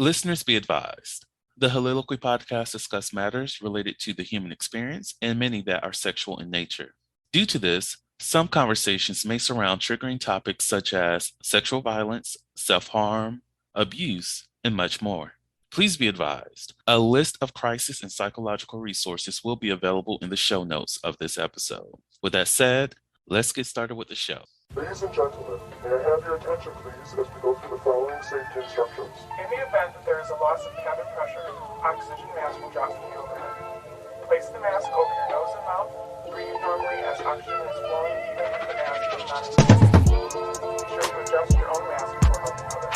Listeners be advised. The Soliloquy podcast discuss matters related to the human experience and many that are sexual in nature. Due to this, some conversations may surround triggering topics such as sexual violence, self-harm, abuse, and much more. Please be advised, a list of crisis and psychological resources will be available in the show notes of this episode. With that said, let's get started with the show. Ladies and gentlemen, may I have your attention please as we go through the following safety instructions. In the event that there is a loss of cabin pressure, oxygen mask will drop from the overhead. Place the mask over your nose and mouth. Breathe normally as oxygen is flowing even if the mask is not in. Be sure to adjust your own mask before helping others.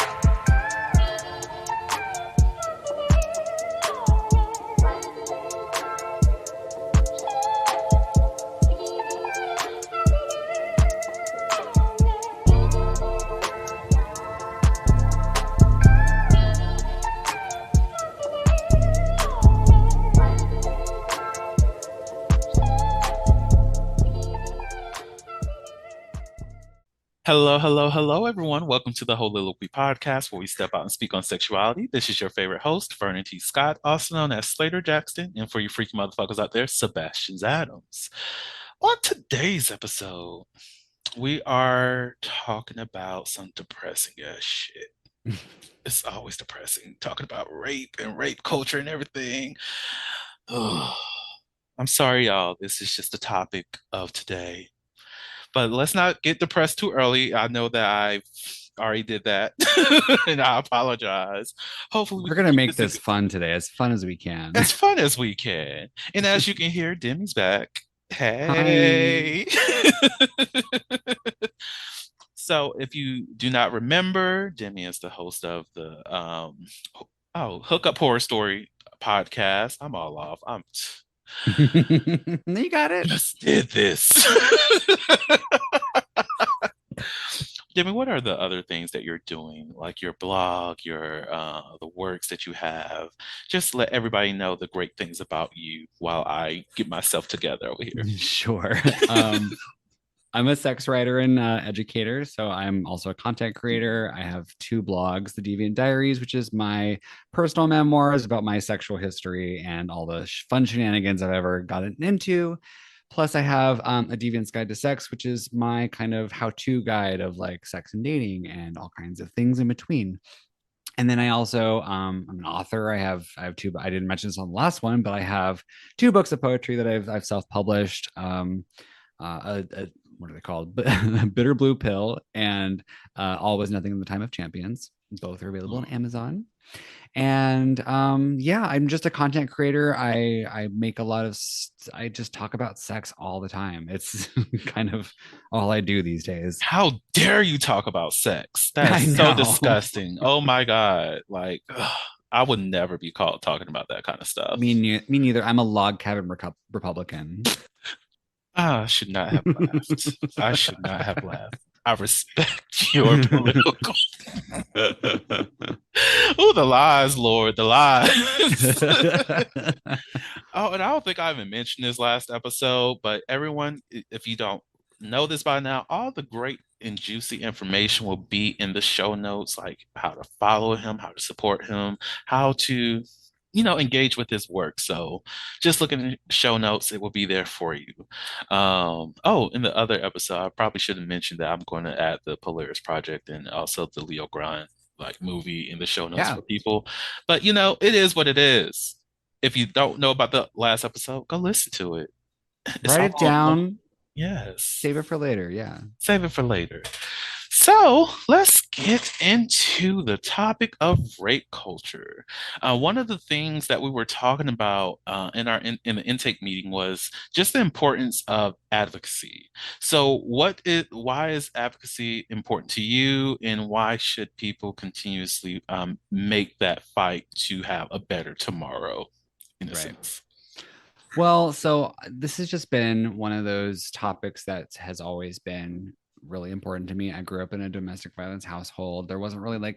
Hello, everyone. Welcome to the Soliloquy podcast, where we step out and speak on sexuality. This is your favorite host, Vernon T. Scott, also known as Slaytor Jackson, and for you freaky motherfuckers out there, Sebastian Adams. On today's episode, we are talking about some depressing ass shit. It's always depressing, talking about rape and rape culture and everything. Ugh. I'm sorry, y'all. This is just the topic of today. But let's not get depressed too early. I know that I already did that, and I apologize. Hopefully, we're gonna make this fun today, as fun as we can. As fun as we can. And as you can hear, Demi's back. Hey. So, if you do not remember, Demi is the host of the Hookup Horror Story podcast. I'm all off. You got it. Just did this. Demi, what are the other things that you're doing, like your blog, your the works that you have? Just let everybody know the great things about you while I get myself together over here. Sure. I'm a sex writer and educator, so I'm also a content creator. I have two blogs, The Deviant Diaries, which is my personal memoirs about my sexual history and all the fun shenanigans I've ever gotten into. Plus, I have a Deviant's Guide to Sex, which is my kind of how-to guide of like sex and dating and all kinds of things in between. And then I also, I'm an author. I have two. I didn't mention this on the last one, but I have two books of poetry that I've self-published. What are they called? Bitter Blue Pill and All Was Nothing in the Time of Champions. Both are available on Amazon. And I'm just a content creator. I make a lot of, I just talk about sex all the time. It's kind of all I do these days. How dare you talk about sex? That's so disgusting. Oh my God. Like, I would never be caught talking about that kind of stuff. Me neither. I'm a log cabin Republican. I should not have laughed. I should not have laughed. I respect your political. Oh, the lies, Lord, the lies. Oh, and I don't think I even mentioned this last episode, but everyone, if you don't know this by now, all the great and juicy information will be in the show notes, like how to follow him, how to support him, how to engage with his work. So just look in the show notes, it will be there for you. In the other episode, I probably should have mentioned that I'm going to add the Polaris Project and also the Leo Grind movie in the show notes for people. But it is what it is. If you don't know about the last episode, go listen to it. Write it down. Yes. Save it for later. Yeah. Save it for later. So let's get into the topic of rape culture. One of the things that we were talking about in the intake meeting was just the importance of advocacy. So why is advocacy important to you, and why should people continuously make that fight to have a better tomorrow, in a sense? Well, so this has just been one of those topics that has always been really important to me. I grew up in a domestic violence household. There wasn't really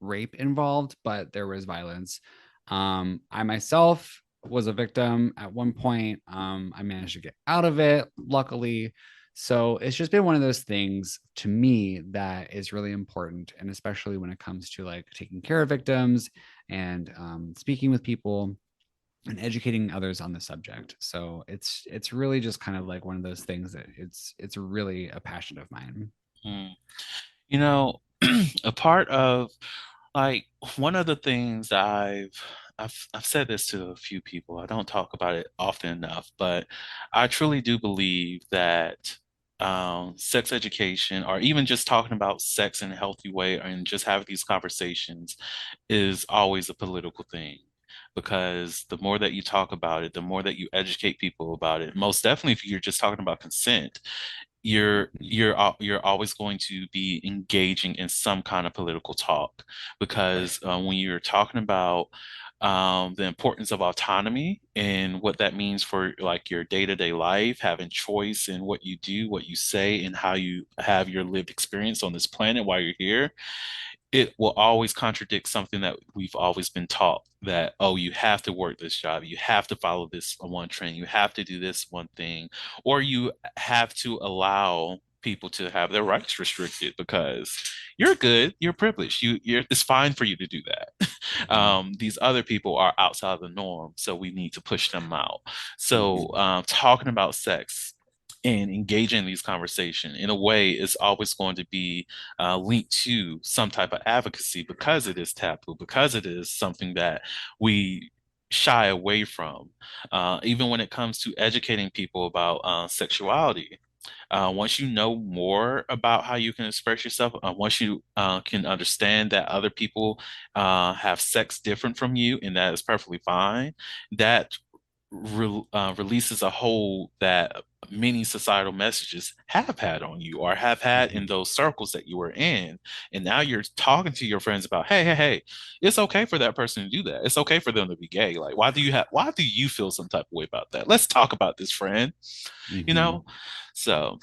rape involved, but there was violence. I myself was a victim at one point. I managed to get out of it, luckily. So it's just been one of those things to me that is really important. And especially when it comes to taking care of victims and speaking with people and educating others on the subject. So it's really just kind of like one of those things that it's really a passion of mine. Mm. You know, a part of like one of the things that I've said this to a few people. I don't talk about it often enough, but I truly do believe that sex education, or even just talking about sex in a healthy way, and just having these conversations, is always a political thing. Because the more that you talk about it, the more that you educate people about it. Most definitely, if you're just talking about consent, you're always going to be engaging in some kind of political talk, Right. because when you're talking about the importance of autonomy and what that means for like your day-to-day life, having choice in what you do, what you say, and how you have your lived experience on this planet while you're here, it will always contradict something that we've always been taught, that, oh, you have to work this job, you have to follow this one trend, you have to do this one thing, or you have to allow people to have their rights restricted because you're good, you're privileged, it's fine for you to do that. Mhm. These other people are outside of the norm, so we need to push them out. So Mhm. talking about sex and engaging in these conversations in a way is always going to be linked to some type of advocacy, because it is taboo, because it is something that we shy away from. Even when it comes to educating people about sexuality, once you know more about how you can express yourself, once you can understand that other people have sex different from you, and that is perfectly fine, that releases a hold that many societal messages have had on you, or have had in Mhm. those circles that you were in. And now you're talking to your friends about, hey, hey, hey, it's okay for that person to do that. It's okay for them to be gay. Like, why do you feel some type of way about that? Let's talk about this, friend. You Mhm. know? So,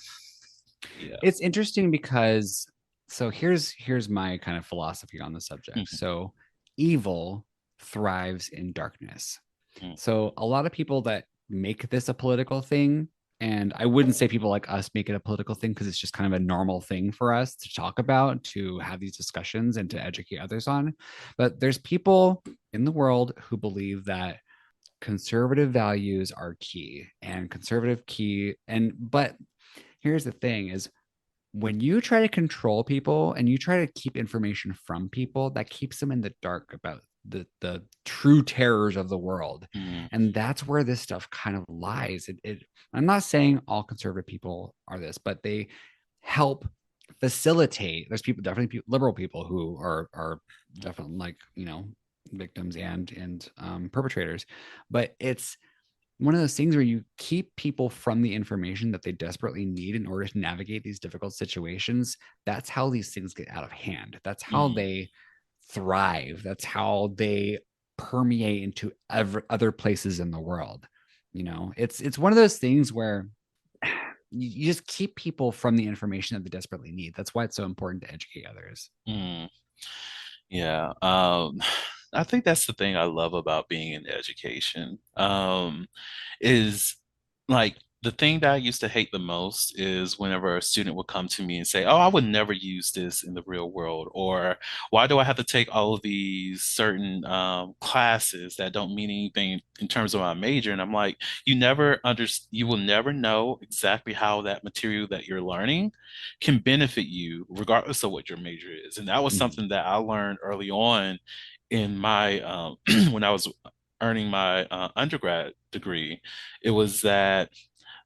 yeah. It's interesting because so here's my kind of philosophy on the subject. Mhm, So evil thrives in darkness. mhm, So a lot of people that make this a political thing, and I wouldn't say people like us make it a political thing because it's just kind of a normal thing for us to talk about, to have these discussions and to educate others on. But there's people in the world who believe that conservative values are key and conservative key and but here's the thing is when you try to control people and you try to keep information from people, that keeps them in the dark about the true terrors of the world. mhm, And that's where this stuff kind of lies. I'm not saying all conservative people are this, but they help facilitate. There's people, definitely liberal people who are definitely like, victims and perpetrators. But it's one of those things where you keep people from the information that they desperately need in order to navigate these difficult situations. That's how these things get out of hand. That's how mhm, they thrive. That's how they permeate into other places in the world. It's one of those things where you just keep people from the information that they desperately need. That's why it's so important to educate others. mhm. Yeah. I think that's the thing I love about being in education. Is like the thing that I used to hate the most is whenever a student would come to me and say, "Oh, I would never use this in the real world," or "Why do I have to take all of these certain classes that don't mean anything in terms of my major?" And I'm like, you will never know exactly how that material that you're learning can benefit you, regardless of what your major is. And that was Mhm. something that I learned early on in my when I was earning my undergrad degree. It was that,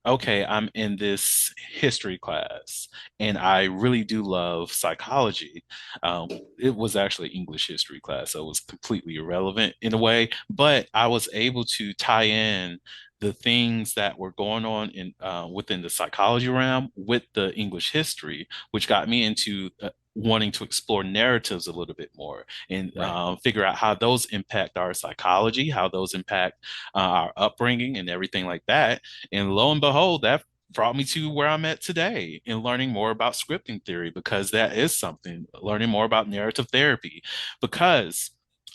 okay, I'm in this history class and I really do love psychology. Um, it was actually English history class, so it was completely irrelevant in a way, but I was able to tie in the things that were going on in within the psychology realm with the English history, which got me into wanting to explore narratives a little bit more, and Right. figure out how those impact our psychology, how those impact our upbringing and everything like that. And lo and behold, that brought me to where I'm at today in learning more about scripting theory, because that is something, learning more about narrative therapy, because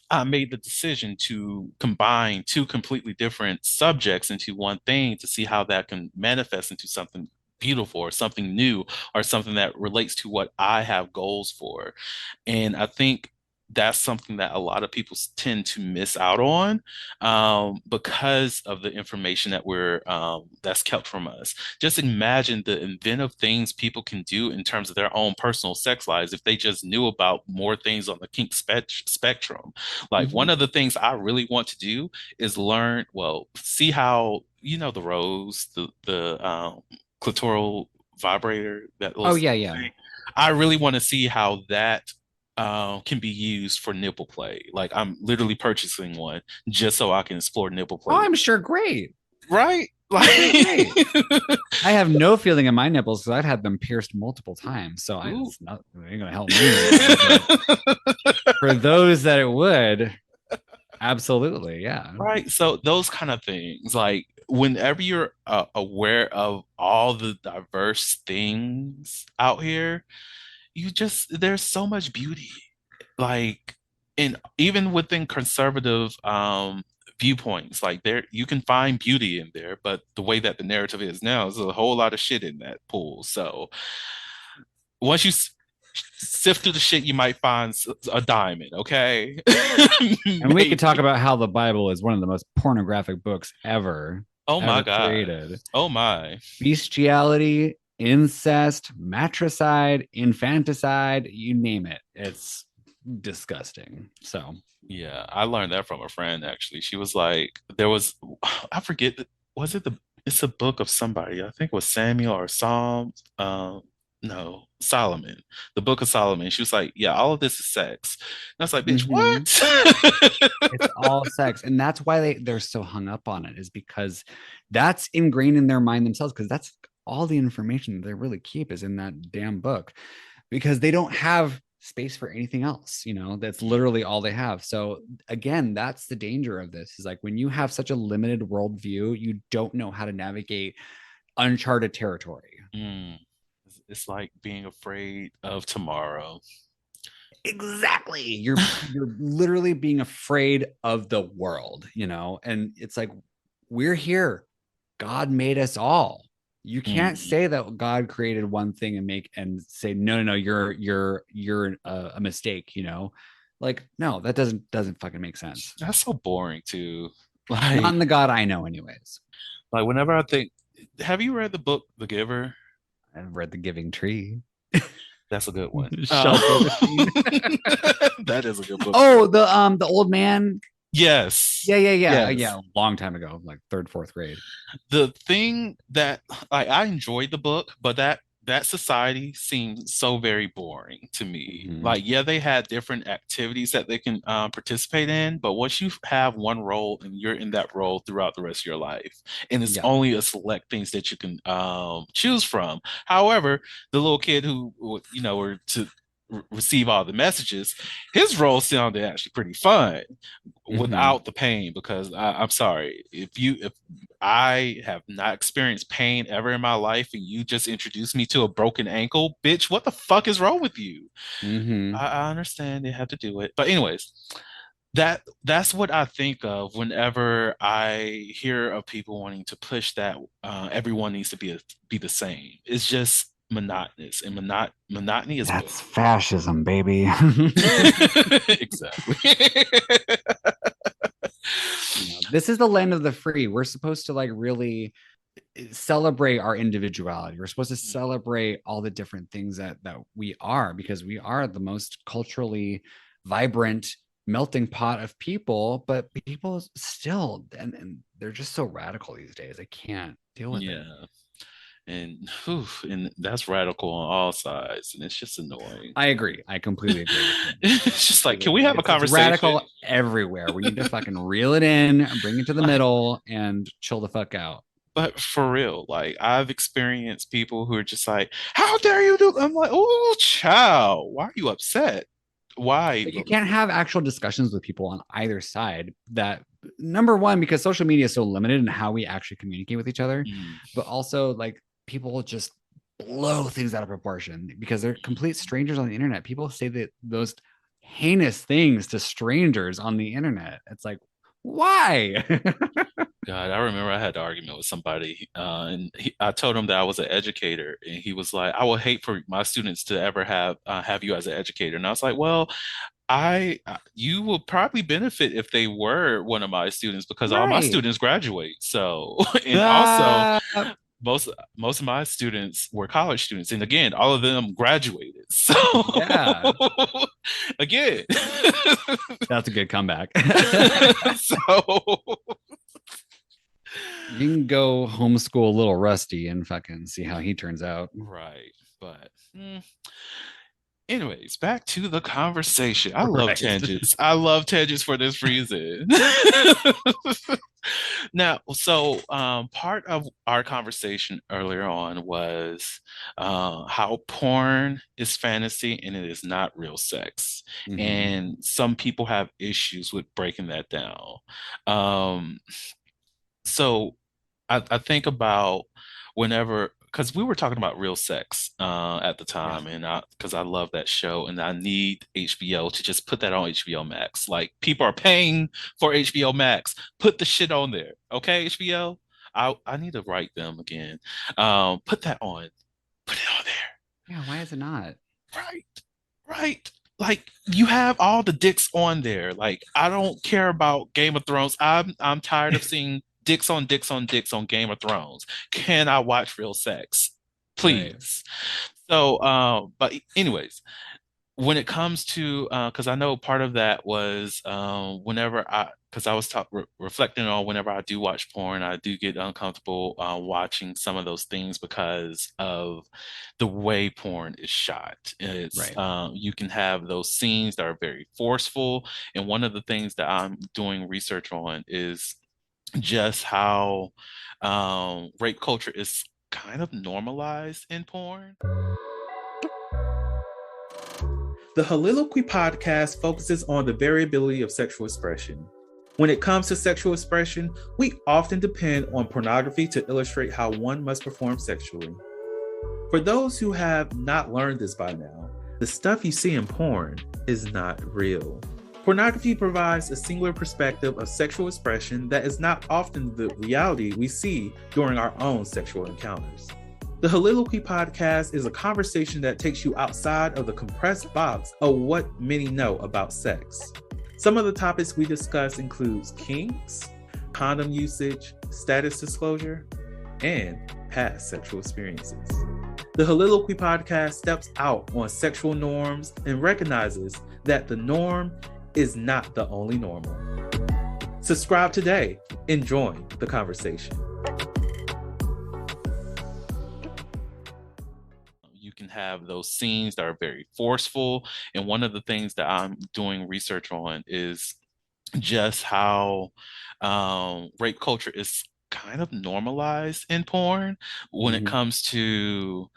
I made the decision to combine two completely different subjects into one thing to see how that can manifest into something beautiful or something new or something that relates to what I have goals for. And I think that's something that a lot of people tend to miss out on, because of the information that we're that's kept from us. Just imagine the inventive things people can do in terms of their own personal sex lives if they just knew about more things on the spectrum. Like one Mhm. of the things I really want to do is learn, well, see how, the rose, the clitoral vibrator, that little Oh yeah, yeah. thing. I really want to see how that can be used for nipple play. Like I'm literally purchasing one just so I can explore nipple Oh, play with I'm it. sure great. Right? I'm sure Like, great. I have no feeling in my nipples because I've had them pierced multiple times, so ooh. it's not it ain't gonna help me any. But for those that it would, absolutely, yeah. Right. So those kind of things, like whenever you're aware of all the diverse things out here, there's so much beauty. Like, in even within conservative viewpoints, like there you can find beauty in there, but the way that the narrative is now is a whole lot of shit in that pool. So once you sift through the shit, you might find a diamond. Okay. And we could talk Maybe. about how the Bible is one of the most pornographic books Oh my ever God. created. Oh my. Bestiality, incest, matricide, infanticide, you name it. It's disgusting. So, Yeah, I learned that from a friend actually. She was like, there was, I forget, was it it's a book of somebody. I think it was Samuel or Psalms. No, Solomon, the book of Solomon. She was like, yeah, all of this is sex. And I was like, bitch, mhm. what? It's all sex. And that's why they're so hung up on it, is because that's ingrained in their mind themselves, because that's all the information that they really keep is in that damn book, because they don't have space for anything else. That's literally all they have. So again, that's the danger of this, is like when you have such a limited worldview, you don't know how to navigate uncharted territory. Mm. It's like being afraid of tomorrow. Exactly. You're literally being afraid of the world, and it's like, we're here. God made us all. You can't Mm. say that God created one thing and say no, no, no, you're a mistake. Like, no, that doesn't fucking make sense. That's so boring too. Not Like, in the God I know, anyways. whenever I think, have you read the book The Giver? I've read The Giving Tree. That's a good one. Shelter Machine. That is a good book. Oh, the old man. Yes. Yeah, yeah, yeah, Yes. yeah. A long time ago, like third, fourth grade. The thing that, like, I enjoyed the book, but that society seemed so very boring to me. Mhm. Like, yeah, they had different activities that they can participate in, but once you have one role and you're in that role throughout the rest of your life, and it's Yeah. only a select things that you can choose from. However, the little kid who, were to receive all the messages, his role sounded actually pretty fun Mhm. without the pain, because I'm sorry, if I have not experienced pain ever in my life and you just introduced me to a broken ankle, bitch, what the fuck is wrong with you? Mhm. I understand they have to do it, but anyways, that's what I think of whenever I hear of people wanting to push that everyone needs to be the same. It's just monotonous, and monotony is boring. That's fascism, baby. Exactly. This is the land of the free. We're supposed to like really celebrate our individuality. We're supposed to celebrate all the different things that we are, because we are the most culturally vibrant melting pot of people. But people still, and they're just so radical these days. I can't deal with it. Yeah. And whew, and that's radical on all sides, and it's just annoying. I agree. I completely agree with you. I It's just like, completely can we agree. have a It's conversation? radical everywhere. We need to fucking reel it in, bring it to the Like, middle, and chill the fuck out. but for real, like I've experienced people who are just like, "How dare you do?" I'm like, "Oh, child, why are you upset? Why?" But you can't have actual discussions with people on either side. That, number one, because social media is so limited in how we actually communicate with each other, Mm, but also like people just blow things out of proportion because they're complete strangers on the internet. People say that those heinous things to strangers on the internet. It's like, why? God, I remember I had an argument with somebody, and I told him that I was an educator, and he was like, "I would hate for my students to ever have you as an educator." And I was like, "Well, you will probably benefit if they were one of my students because all my Right. students graduate. So, and also Ah, most most of my students were college students, and again, all of them graduated. So, yeah. again, That's a good comeback. so You can go homeschool little Rusty and fucking see how he turns out. right, but. Anyways, back to the conversation. I love Right. tangents. I love tangents for this reason. Now, so part of our conversation earlier on was how porn is fantasy and it is not real sex. Mhm. And some people have issues with breaking that down. Um, so I think about whenever, because we were talking about real sex at the Yeah. time, and because I love that show, and I need HBO to just put that on HBO Max. Like people are paying for HBO Max, put the shit on there, okay? HBO, I need to write them again. Put that on, put it on there. Yeah, why is it not? Right, right. Like you have all the dicks on there. Like I don't care about Game of Thrones. I'm tired of seeing dicks on dicks on dicks on Game of Thrones. Can I watch real sex? Right. Please. So but anyways, when it comes to because I know part of that was whenever I because I was reflecting on whenever I do watch porn, I do get uncomfortable watching some of those things because of the way porn is shot. It's Right. you can have those scenes that are very forceful, and one of the things that I'm doing research on is just how rape culture is kind of normalized in porn. The Soliloquy podcast focuses on the variability of sexual expression. When it comes to sexual expression, we often depend on pornography to illustrate how one must perform sexually. For those who have not learned this by now, the stuff you see in porn is not real. Pornography provides a singular perspective of sexual expression that is not often the reality we see during our own sexual encounters. The Soliloquy podcast is a conversation that takes you outside of the compressed box of what many know about sex. Some of the topics we discuss includes kinks, condom usage, status disclosure, and past sexual experiences. The Soliloquy podcast steps out on sexual norms and recognizes that the norm is not the only normal. Subscribe today and join the conversation. You can have those scenes that are very forceful. And one of the things that I'm doing research on is just how rape culture is kind of normalized in porn when it Mhm. comes to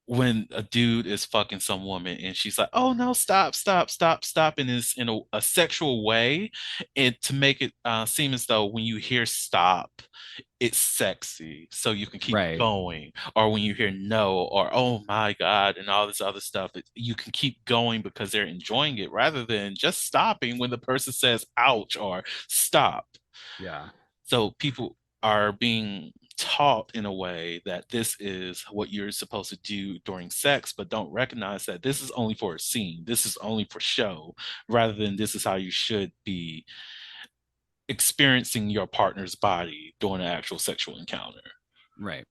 when a dude is fucking some woman and she's like, oh no, stop, stop, stop, stop, and is in a sexual way, and to make it seem as though when you hear stop, it's sexy, so you can keep Right. going. Or when you hear no, or oh my God, and all this other stuff, you can keep going because they're enjoying it rather than just stopping when the person says ouch or stop. Yeah. So people are being taught in a way that this is what you're supposed to do during sex, but don't recognize that this is only for a scene. This is only for show, rather than this is how you should be experiencing your partner's body during an actual sexual encounter. Right.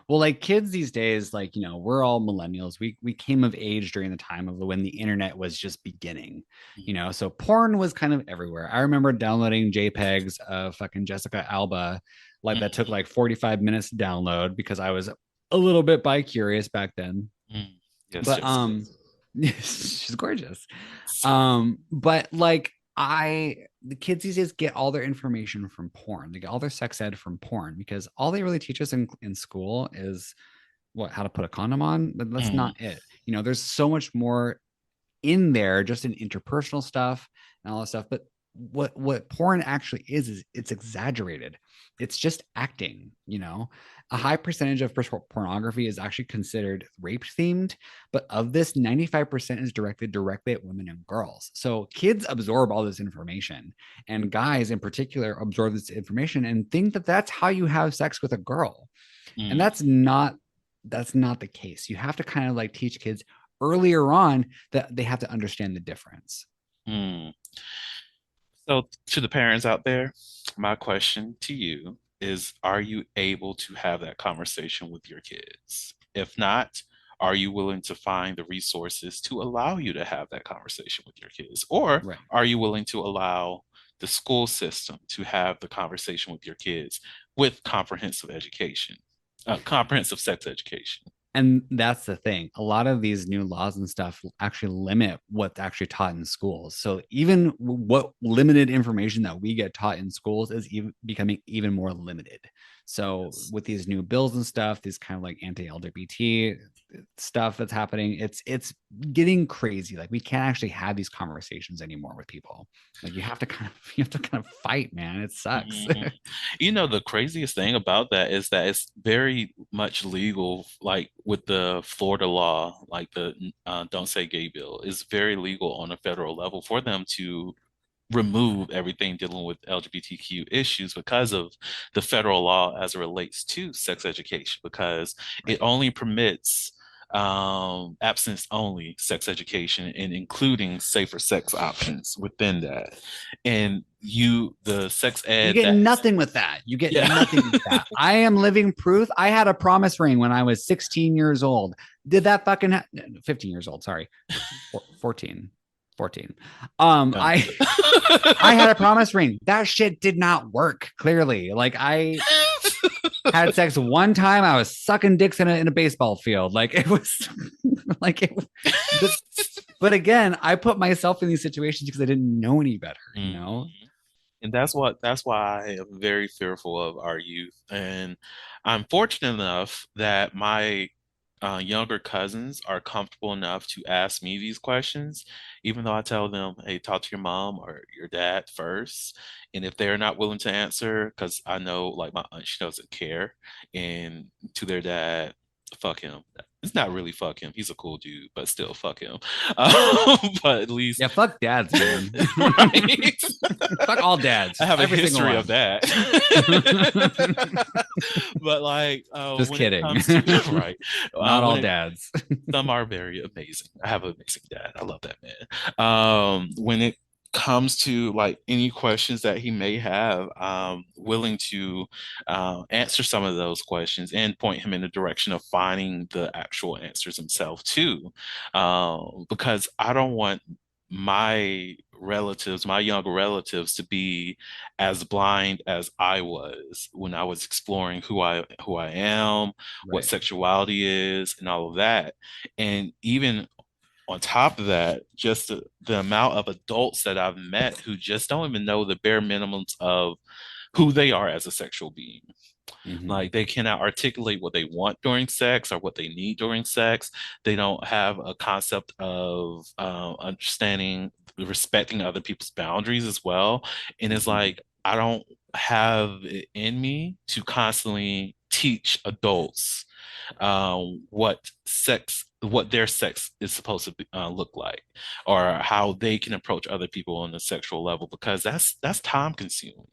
Well, like kids these days, like, you know, we're all millennials. We came of age during the time of when the internet was just beginning, you know, so porn was kind of everywhere. I remember downloading JPEGs of fucking Jessica Alba, like that took like 45 minutes to download because I was a little bit bi curious back then. Yes, But Jessica. she's gorgeous. But like the kids these days get all their information from porn. They get all their sex ed from porn because all they really teach us in school is what, how to put a condom on, but that's not it. You know, there's so much more in there just in interpersonal stuff and all that stuff. But what porn actually is it's exaggerated. It's just acting, you know. A high percentage of pornography is actually considered rape themed, but of this 95% is directed directly at women and girls. So kids absorb all this information, and guys in particular absorb this information and think that that's how you have sex with a girl. And that's not the case. You have to kind of like teach kids earlier on that they have to understand the difference. Hmm. So, to the parents out there, my question to you is, are you able to have that conversation with your kids? If not, are you willing to find the resources to allow you to have that conversation with your kids? Or Right. are you willing to allow the school system to have the conversation with your kids with comprehensive sex education? And that's the thing. A lot of these new laws and stuff actually limit what's actually taught in schools. So even what limited information that we get taught in schools is even becoming even more limited. So Yes. with these new bills and stuff, these kind of like anti-LGBT stuff that's happening, it's getting crazy. Like we can't actually have these conversations anymore with people. Like you have to kind of fight, man. It sucks. Mhm. You know, the craziest thing about that is that it's very much legal, like with the Florida law, like the Don't Say Gay bill, is very legal on a federal level for them to remove everything dealing with LGBTQ issues because of the federal law as it relates to sex education, because it Right. only permits abstinence only sex education and including safer sex options within that. And the sex You ed get that, nothing with that. You get yeah. nothing with that. I am living proof. I had a promise ring when I was 16 years old. Did that fucking 15 years old, sorry. 14. 14. Yeah. I had a promise ring. That shit did not work, clearly. Like I had sex one time. I was sucking dicks in a baseball field. Like it was like it but but again, I put myself in these situations because I didn't know any better, you Mhm. know? And that's why I am very fearful of our youth. And I'm fortunate enough that my younger cousins are comfortable enough to ask me these questions, even though I tell them, hey, talk to your mom or your dad first. And if they're not willing to answer, because I know like my aunt, she doesn't care, and to their dad, fuck him. It's not really fuck him. He's a cool dude, but still fuck him. But at least Yeah, fuck dads, man. right. Fuck all I dads, have a every single history of one. that. But like Just when it kidding. comes to right, Not when all it dads. some are very amazing. I have an amazing dad. I love that man. When it comes to like any questions that he may have, willing to answer some of those questions and point him in the direction of finding the actual answers himself too, because I don't want my younger relatives, to be as blind as I was when I was exploring who I am, what Right. sexuality is, and all of that. And even on top of that, just the amount of adults that I've met who just don't even know the bare minimums of who they are as a sexual being. Mm-hmm. Like they cannot articulate what they want during sex or what they need during sex. They don't have a concept of understanding, respecting other people's boundaries as well. And it's Mm-hmm. like, I don't have it in me to constantly teach adults what their sex is supposed to look like, or how they can approach other people on a sexual level, because that's time consuming.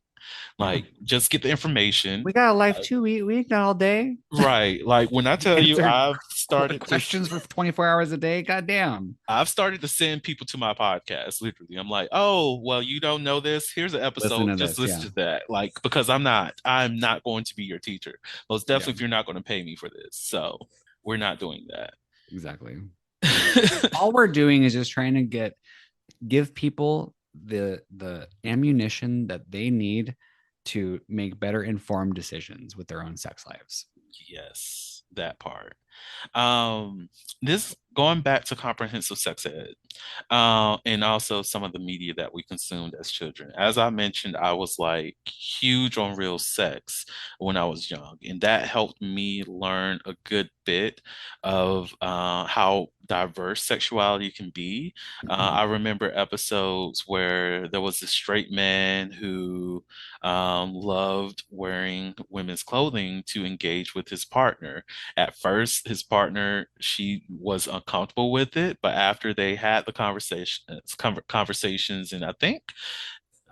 Yeah. Like, just get the information. We got a life Uh, too. We ain't got all day. right. Like when I tell you Answer questions for 24 hours a day. Goddamn. I've started to send people to my podcast, literally. I'm like, oh, well, you don't know this. Here's an Listen episode. to Just this. listen Yeah. to that. Like, because I'm not going to be your teacher. Most Yeah. definitely if you're not going to pay me for this. So we're not doing that. Exactly. All we're doing is just trying to give people the ammunition that they need to make better informed decisions with their own sex lives. Yes, that part. Um, this going back to comprehensive sex ed, and also some of the media that we consumed as children. As I mentioned, I was like huge on real sex when I was young, and that helped me learn a good bit of how diverse sexuality can be. Mhm. I remember episodes where there was a straight man who loved wearing women's clothing to engage with his partner. At first, his partner, she was uncomfortable with it, but after they had the conversations, and I think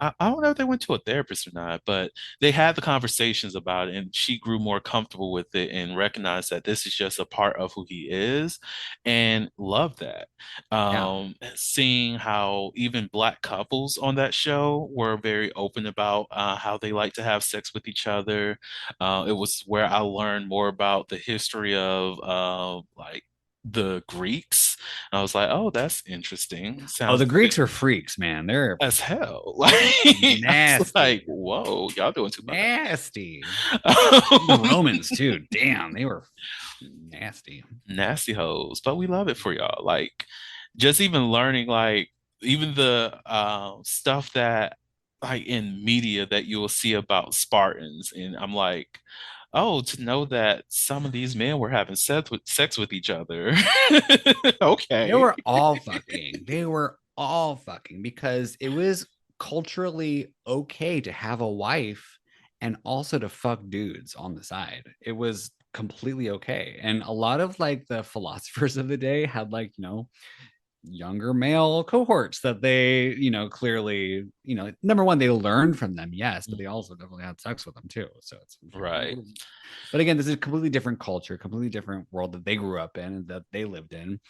I don't know if they went to a therapist or not, but they had the conversations about it, and she grew more comfortable with it and recognized that this is just a part of who he is, and loved that. Yeah. Seeing how even Black couples on that show were very open about how they like to have sex with each other. It was where I learned more about the history of like the Greeks. I was like, oh, that's interesting. Oh, Sounds the good Greeks are freaks, man. They're as hell. Like I was like, nasty. whoa, y'all doing too much. Nasty. The Romans too. Damn, they were nasty. Nasty hoes, but we love it for y'all. Like just even learning like even the stuff that like in media that you will see about Spartans, and I'm like, oh, to know that some of these men were having sex with each other. They Okay. were all fucking. They were all fucking because it was culturally okay to have a wife and also to fuck dudes on the side. It was completely okay. And a lot of like the philosophers of the day had like, younger male cohorts that they, clearly, number one, they learned from them, yes, but they also definitely had sex with them too. So it's, Right. but again, this is a completely different culture, completely different world that they grew up in and that they lived in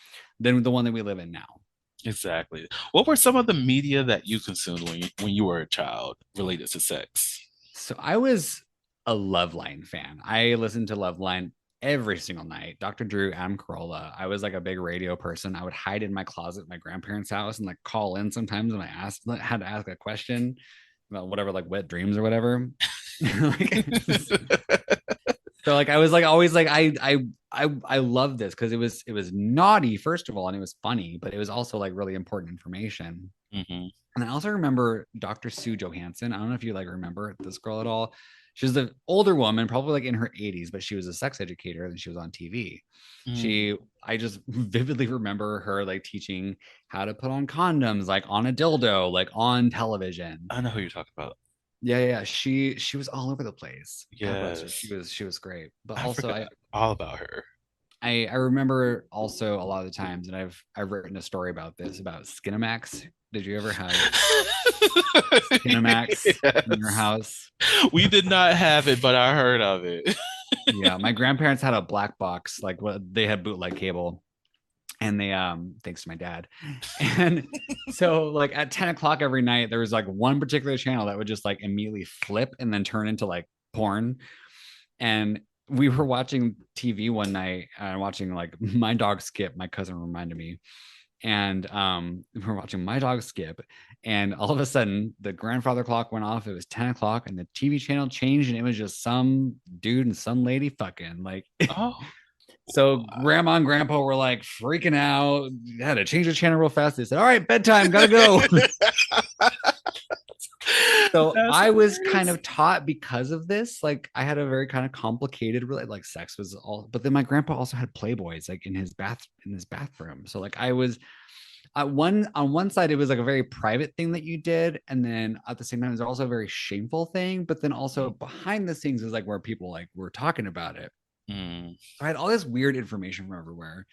than the one that we live in now. Exactly. What were some of the media that you consumed when you were a child related to sex? So I was a Loveline fan. I listened to Loveline every single night. Dr. Drew, Adam Carolla. I was like a big radio person. I would hide in my closet at my grandparents' house and like call in sometimes when had to ask a question about whatever, like wet dreams or whatever. Like, so like I was like always like I love this because it was naughty first of all, and it was funny, but it was also like really important information. Hmm. And I also remember Dr. Sue Johansson. I don't know if you like remember this girl at all. She was the older woman, probably like in her 80s, but she was a sex educator and she was on TV. Mm, I just vividly remember her like teaching how to put on condoms, like on a dildo, like on television. I know who you're talking about. Yeah, yeah. She was all over the place. God bless her. She Yes. was she was great. But I also forgot all about her. I remember also a lot of the times, and I've written a story about this about Skinamax. Did you ever have Skinamax in your Yes. house? We did not have it, but I heard of it. Yeah, my grandparents had a black box, like what they had bootleg cable, and they thanks to my dad. And so like at 10 o'clock every night, there was like one particular channel that would just like immediately flip and then turn into like porn. And we were watching TV one night and watching like My Dog Skip. My cousin reminded me, and we were watching My Dog Skip, and all of a sudden the grandfather clock went off. It was 10 o'clock, and the TV channel changed, and it was just some dude and some lady fucking like. Oh, So grandma and grandpa were like freaking out. Had to change the channel real fast. They said, "All right, bedtime, gotta go." So that's I was kind hilarious. of taught because of this. Like I had a very kind of complicated, really like sex was all. But then my grandpa also had Playboys like in his bathroom. So like I was on one side it was like a very private thing that you did, and then at the same time it was also a very shameful thing. But then also behind the scenes is like where people like were talking about it. Mm, I had all this weird information from everywhere.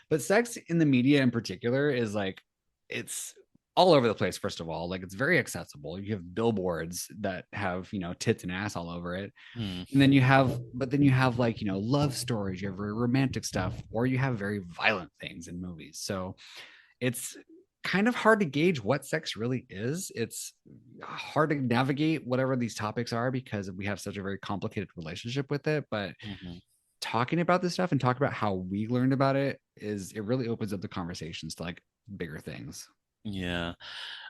But sex in the media in particular is like it's all over the place. First of all, like it's very accessible. You have billboards that have tits and ass all over it, mm, and then you have, but then you have like love stories. You have very romantic stuff, or you have very violent things in movies. So it's kind of hard to gauge what sex really is. It's hard to navigate whatever these topics are because we have such a very complicated relationship with it. But mhm. talking about this stuff and talk about how we learned about it really opens up the conversations to like bigger things. Yeah.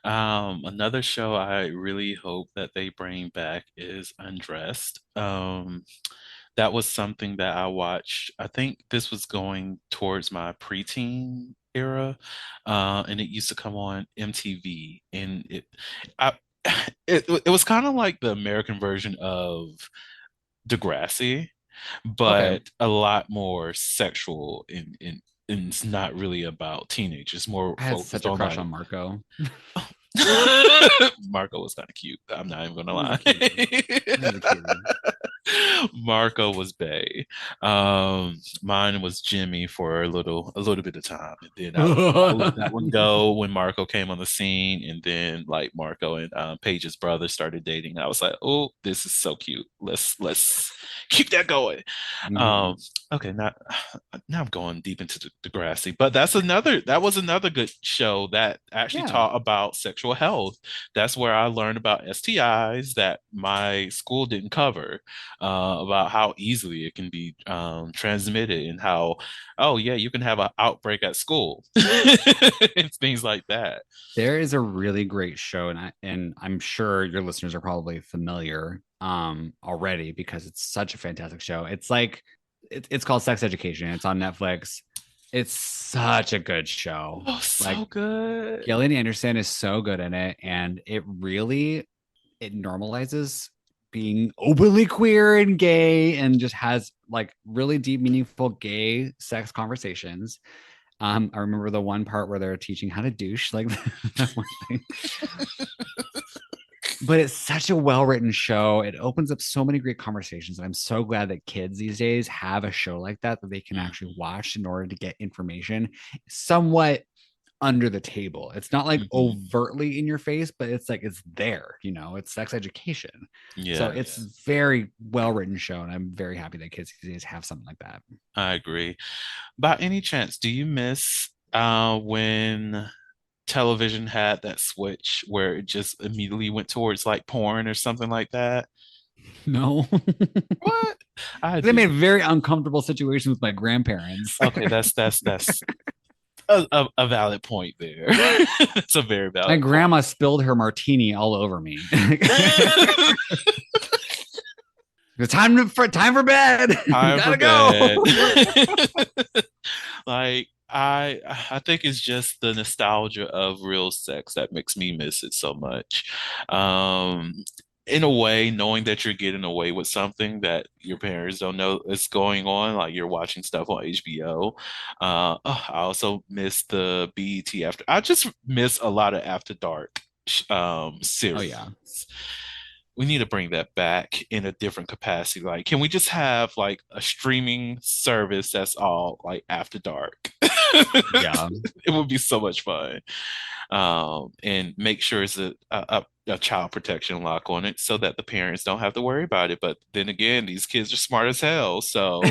Another show I really hope that they bring back is Undressed. That was something that I watched. I think this was going towards my preteen era, and it used to come on MTV, and I, it was kind of like the American version of Degrassi, Okay. but a lot more sexual and it's not really about teenagers. It's more I had focused such a on crush like on Marco. Marco was kind of cute. I'm not even gonna He was a lie. cutie. He was a cutie. Marco was Bay. Mine was Jimmy for a little bit of time, and then I let that one go when Marco came on the scene, and then like Marco and Paige's brother started dating. I was like, oh, this is so cute. Let's keep that going. Mhm. Um, okay, now I'm going deep into the grassy, but that was another good show that actually Yeah. taught about sexual health. That's where I learned about STIs that my school didn't cover, about how easily it can be transmitted and how, oh yeah, you can have an outbreak at school and things like that. There is a really great show, and I'm sure your listeners are probably familiar already because it's such a fantastic show. It's like it's called Sex Education. It's on Netflix. It's such a good show. Oh, Like so good. Gillian Anderson is so good in it, and it normalizes being openly queer and gay, and just has like really deep, meaningful gay sex conversations. I remember the one part where they're teaching how to douche, like that one thing. But it's such a well-written show. It opens up so many great conversations. And I'm so glad that kids these days have a show like that that they can actually Mhm, watch in order to get information somewhat under the table. It's not like mhm. overtly in your face, but it's like it's there, it's sex education. So Yeah, it's very well-written show. And I'm very happy that kids these days have something like that. I agree. By any chance, do you miss when television had that switch where it just immediately went towards like porn or something like that? No. What? I They do. made very uncomfortable situations with my grandparents. Okay, that's a valid point there. It's a very My valid point. grandma spilled her martini all over me. It's time for bed. Time for Gotta go. bed. Like I think it's just the nostalgia of real sex that makes me miss it so much. Um, in a way, knowing that you're getting away with something that your parents don't know is going on, like you're watching stuff on HBO. I also miss the BET after. I just miss a lot of After Dark Oh yeah. series. We need to bring that back in a different capacity. Like, can we just have like a streaming service that's all like after dark? Yeah. It would be so much fun. And make sure it's a child protection lock on it so that the parents don't have to worry about it. But then again, these kids are smart as hell. So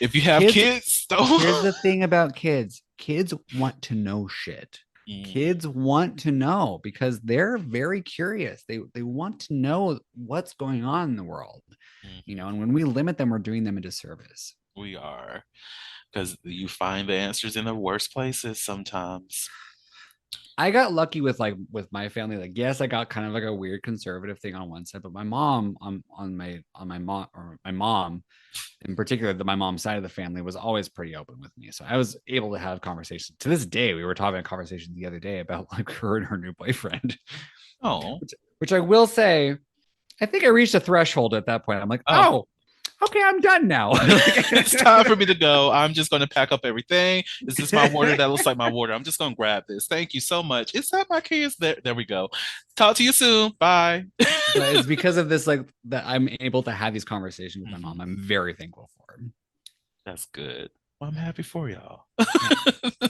if you have Kids, kids, here's don't. the thing about kids. Kids want to know shit. Mm, Kids want to know because they're very curious. They want to know what's going on in the world. And mhm. when we limit them, we're doing them a disservice. We are, because you find the answers in the worst places sometimes. I got lucky with my family. Like, yes, I got kind of like a weird conservative thing on one side, but my mom my mom in particular, my mom's side of the family was always pretty open with me. So I was able to have conversations. To this day, we were having a conversation the other day about like her and her new boyfriend, Oh, which I will say, I think I reached a threshold at that point. I'm like, oh, oh, okay, I'm done now. it's time for me to go. I'm just going to pack up everything. Is this my water? That looks like my water. I'm just going to grab this. Thank you so much. Is that my kids? There we go. Talk to you soon. Bye. But it's because of this, like that I'm able to have these conversations with my mom. Mhm. I'm very thankful for. That's good. Well, I'm happy for y'all. Yeah.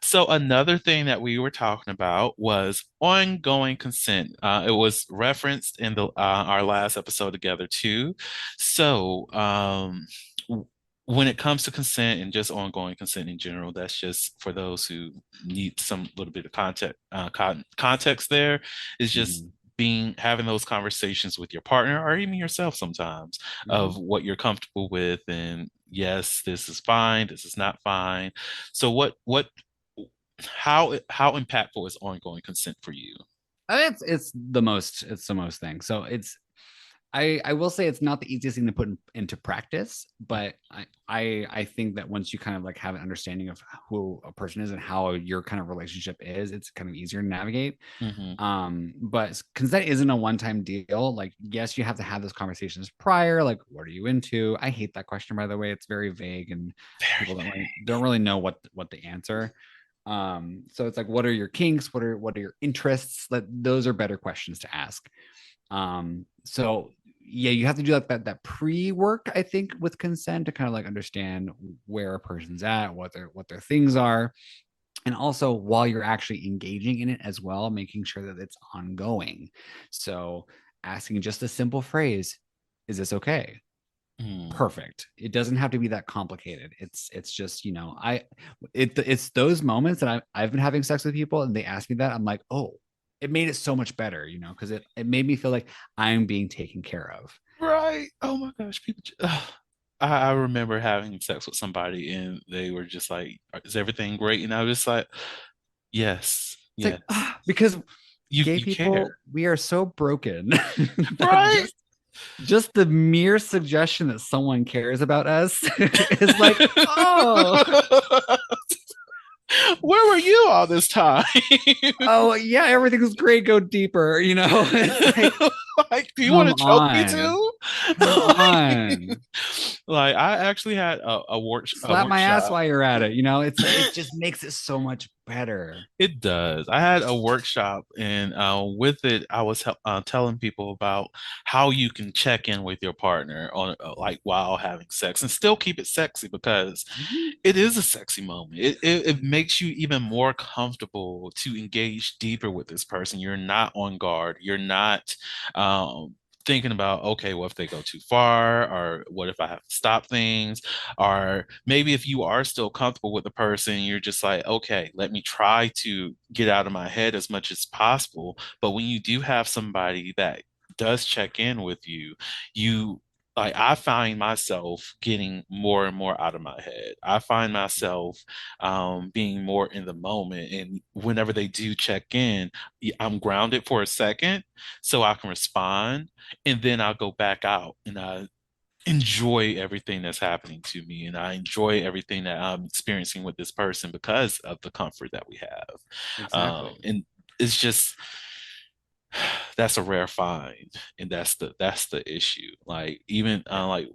So another thing that we were talking about was ongoing consent. It was referenced in the our last episode together too. So when it comes to consent and just ongoing consent in general, that's just for those who need some little bit of context there. Is just Mhm. being having those conversations with your partner or even yourself sometimes of Mhm. what you're comfortable with, and yes, this is fine, this is not fine. So what how impactful is ongoing consent for you? It's the most thing. So I will say it's not the easiest thing to put into practice, but I think that once you kind of like have an understanding of who a person is and how your kind of relationship is, it's kind of easier to navigate. Hmm. But consent isn't a one-time deal. Like, yes, you have to have those conversations prior. Like, what are you into? I hate that question, by the way. It's very vague, and Very people don't big. really don't really know what the answer. So it's like, what are your kinks? What are your interests? That those are better questions to ask. So yeah, you have to do like that pre-work, I think, with consent to kind of like understand where a person's at, what their things are. And also while you're actually engaging in it as well, making sure that it's ongoing. So asking just a simple phrase, is this okay? Mm. Perfect. It doesn't have to be that complicated. It's just, it's those moments that I've been having sex with people and they ask me that. I'm like, oh, it made it so much better, because it made me feel like I'm being taken care of. Right. Oh my gosh. I remember having sex with somebody and they were just like, "Is everything great?" And I was just like, "Yes, It's like, yes." because gay You care. people, we are so broken that Right. just the mere suggestion that someone cares about us is like, oh, Where were you all this time? oh yeah, everything's great. Go deeper. It's like, Like, do you want come to choke me on, too? come on. Like, I actually had a Slap my ass workshop. while you're at it. It's like it just makes it so much better. It does. I had a workshop, and with it, I was telling people about how you can check in with your partner on like while having sex and still keep it sexy because Mhm. it is a sexy moment. It makes you even more comfortable to engage deeper with this person. You're not on guard. You're not thinking about, okay, what if they go too far, or what if I have to stop things, or maybe if you are still comfortable with the person, you're just like, okay, let me try to get out of my head as much as possible. But when you do have somebody that does check in with you, you like I find myself getting more and more out of my head. I find myself being more in the moment. And whenever they do check in, I'm grounded for a second so I can respond. And then I'll go back out and I enjoy everything that's happening to me. And I enjoy everything that I'm experiencing with this person because of the comfort that we have. Exactly. And it's just, that's a rare find, and that's the issue. Like even Yeah. like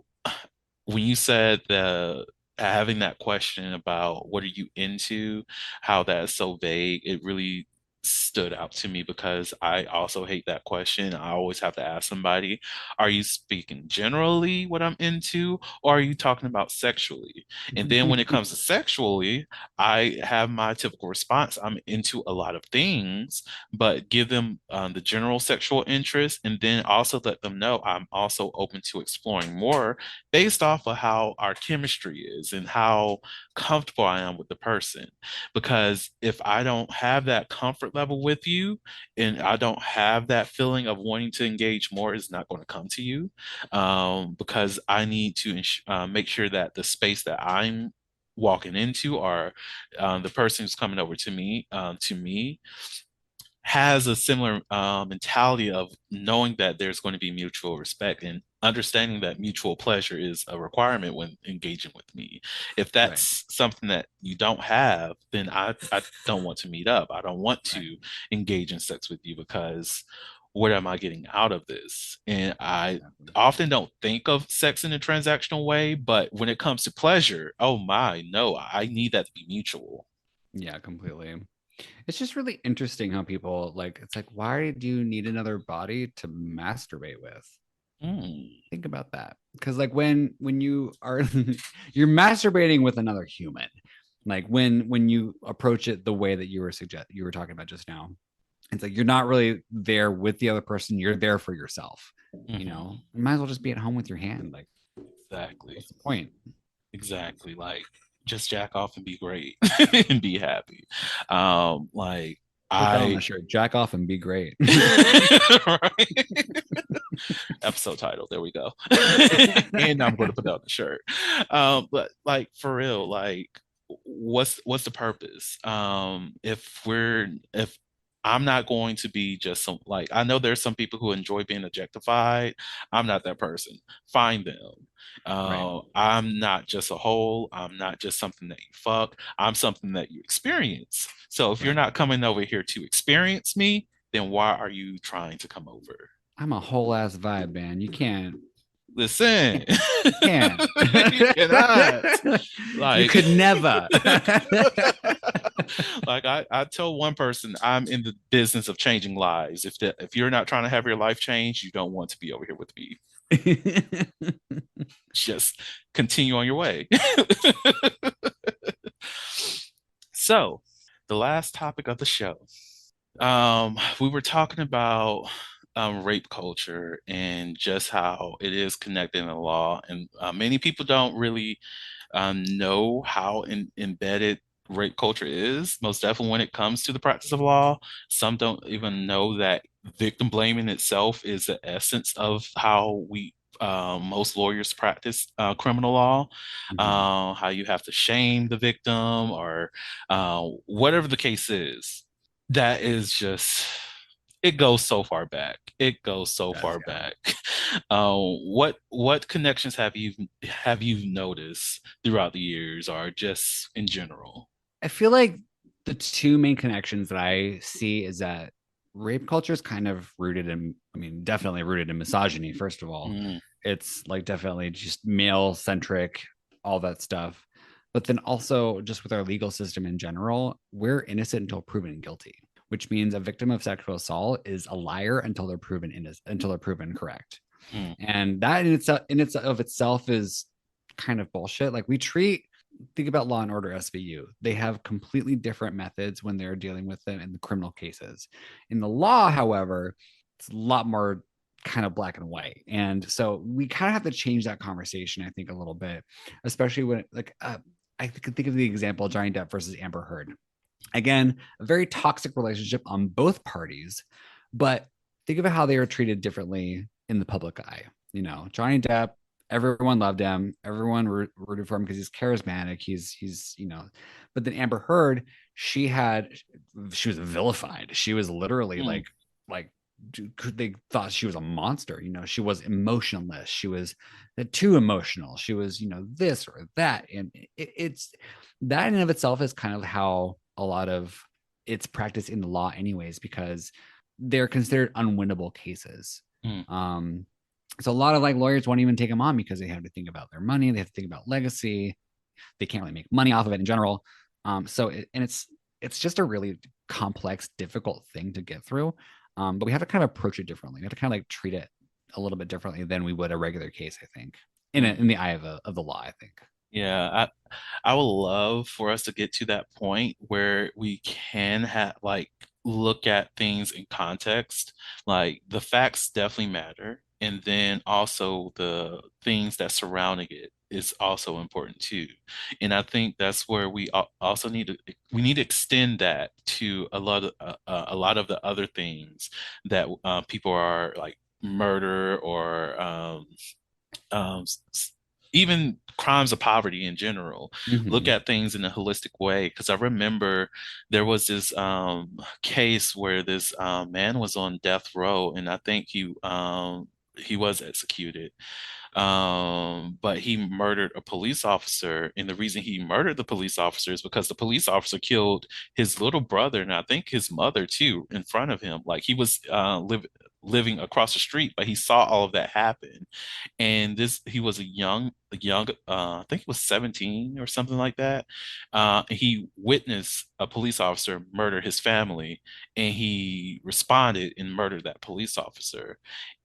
when you said the having that question about what are you into, how that is so vague, it really stood out to me because I also hate that question. I always have to ask somebody, are you speaking generally what I'm into, or are you talking about sexually? And then when it comes to sexually, I have my typical response. I'm into a lot of things, but give them the general sexual interest and then also let them know I'm also open to exploring more based off of how our chemistry is and how comfortable I am with the person. Because if I don't have that comfort level with you and I don't have that feeling of wanting to engage more, it's not going to come to you. Because I need to make sure that the space that I'm walking into or the person who's coming over to me has a similar mentality of knowing that there's going to be mutual respect and understanding that mutual pleasure is a requirement when engaging with me. If Right. that's something that you don't have, then I don't want to meet up. I don't want Right. to engage in sex with you because what am I getting out of this? And I Exactly. often don't think of sex in a transactional way, but when it comes to pleasure, oh my, no, I need that to be mutual. Yeah, completely. It's just really interesting how people like it's like, why do you need another body to masturbate with? Mm, Think about that. Because like when you are you're masturbating with another human, like when you approach it the way that you were talking about just now, it's like you're not really there with the other person, you're there for yourself. mhm. You might as well just be at home with your hand. Like, Exactly. what's the point? Exactly. Like just jack off and be great and be happy. Like Put that on I a shirt. Jack off and be great. right? Episode title. There we go. And I'm going to put that on the shirt. But like for real, like what's the purpose? If I'm not going to be just some like I know there's some people who enjoy being objectified. I'm not that person. Find them. Right. I'm not just a whole. I'm not just something that you fuck. I'm something that you experience. So if you're Right. not coming over here to experience me, then why are you trying to come over? I'm a whole ass vibe, man. Listen, You can't. you cannot. You Like, could never. like I told one person, I'm in the business of changing lives. If you're not trying to have your life change, you don't want to be over here with me. Just continue on your way. So, the last topic of the show. We were talking about rape culture and just how it is connected in the law, and many people don't really know how embedded rape culture is, most definitely when it comes to the practice of law. Some don't even know that victim blaming itself is the essence of how we most lawyers practice criminal law. Mhm. How you have to shame the victim or whatever the case is. That is just it goes so far back. It goes so Yes, far yeah. back. What connections have you noticed throughout the years, or just in general? I feel like the two main connections that I see is that rape culture is kind of rooted in, I mean, definitely rooted in misogyny, first of all. Mm, It's like definitely just male centric, all that stuff. But then also, just with our legal system in general, we're innocent until proven guilty, which means a victim of sexual assault is a liar until they're proven innocent, until they're proven correct. mm, And that in its of itself is kind of bullshit. Like we treat think about Law and Order SVU. They have completely different methods when they're dealing with them in the criminal cases. In the law, however, it's a lot more kind of black and white. And so we kind of have to change that conversation, I think, a little bit, especially when I could think of the example Johnny Depp versus Amber Heard. Again, a very toxic relationship on both parties, but think about how they were treated differently in the public eye. You know, Johnny Depp, everyone loved him, everyone rooted for him because he's charismatic. He's but then Amber Heard, she was vilified. She was literally mm, like they thought she was a monster. You know, she was emotionless. She was too emotional. She was, this or that, and it's that in and of itself is kind of how a lot of it's practiced in the law, anyways, because they're considered unwinnable cases. mm, So a lot of like lawyers won't even take them on because they have to think about their money, they have to think about legacy, they can't really make money off of it in general. It's just a really complex, difficult thing to get through. But we have to kind of approach it differently. We have to kind of like treat it a little bit differently than we would a regular case, I think, in mm. the eye of the law, I think. Yeah, I would love for us to get to that point where we can have like look at things in context. Like the facts definitely matter, and then also the things that surrounding it is also important too. And I think that's where also need to extend that to a lot of the other things that people are like murder or um, even crimes of poverty in general. Look Mm-hmm. at things in a holistic way. Because I remember there was this case where this man was on death row, and I think he was executed. But he murdered a police officer, and the reason he murdered the police officer is because the police officer killed his little brother and I think his mother too in front of him. Like he was living across the street, but he saw all of that happen. And this he was a young I think he was 17 or something like that. He witnessed a police officer murder his family, and he responded and murdered that police officer.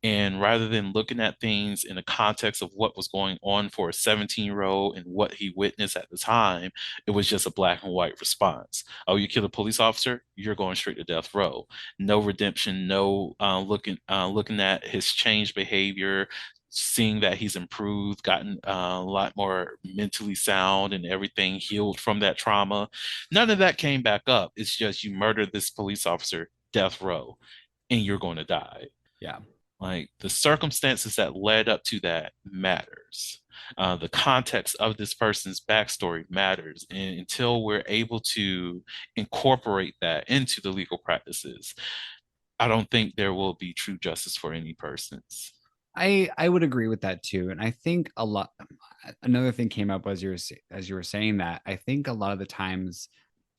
And rather than looking at things in the context of what was going on for a 17-year-old and what he witnessed at the time, it was just a black and white response. Oh, you killed a police officer, you're going straight to death row. No redemption, no looking at his changed behavior, seeing that he's improved, gotten a lot more mentally sound and everything, healed from that trauma. None of that came back up. It's just you murdered this police officer, death row, and you're going to die. Yeah. Like the circumstances that led up to that matters. The context of this person's backstory matters. And until we're able to incorporate that into the legal practices, I don't think there will be true justice for any persons. I would agree with that too, and I think a lot. Another thing came up as you were saying that I think a lot of the times,